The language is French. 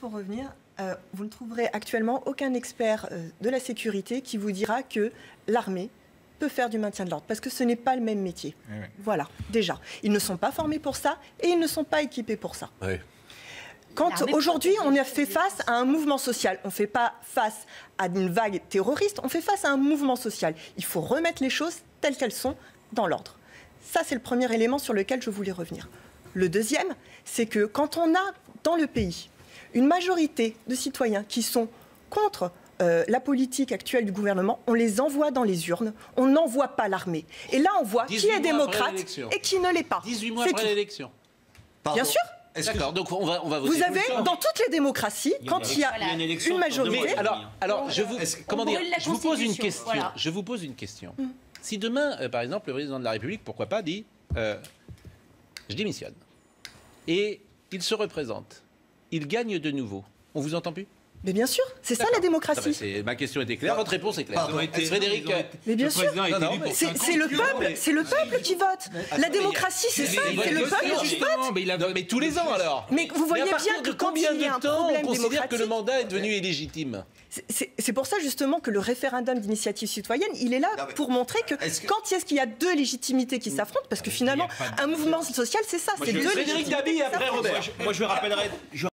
pour revenir, vous ne trouverez actuellement aucun expert de la sécurité qui vous dira que l'armée peut faire du maintien de l'ordre, parce que ce n'est pas le même métier. Oui. Voilà, déjà. Ils ne sont pas formés pour ça et ils ne sont pas équipés pour ça. Oui. Quand aujourd'hui, on a fait face à un mouvement social, on ne fait pas face à une vague terroriste, on fait face à un mouvement social. Il faut remettre les choses telles qu'elles sont dans l'ordre. Ça, c'est le premier élément sur lequel je voulais revenir. Le deuxième, c'est que quand on a dans le pays une majorité de citoyens qui sont contre la politique actuelle du gouvernement, on les envoie dans les urnes, on n'envoie pas l'armée. Et là, on voit qui est démocrate et qui ne l'est pas. 18 mois après l'élection. Bien sûr. D'accord, donc on va voter. Vous avez, dans toutes les démocraties, quand il y a une majorité... Alors, je vous pose une question. Voilà. Je vous pose une question. Si demain, par exemple, le président de la République, pourquoi pas, dit je démissionne. Et il se représente. Il gagne de nouveau. On vous entend plus ? Mais bien sûr, c'est ça la démocratie. Ma question était claire, votre réponse est claire. Frédéric, mais bien sûr, c'est le peuple qui vote. La démocratie, c'est ça, c'est le peuple qui vote. Mais tous les ans alors. Mais vous voyez bien que quand il y a un problème on considère démocratique, que le mandat est devenu illégitime. C'est pour ça justement que le référendum d'initiative citoyenne, il est là pour montrer que quand est-ce qu'il y a deux légitimités qui s'affrontent, parce que finalement, un mouvement social, c'est ça, c'est deux légitimités. Frédéric Dabi, après Robert. Moi, je rappellerai.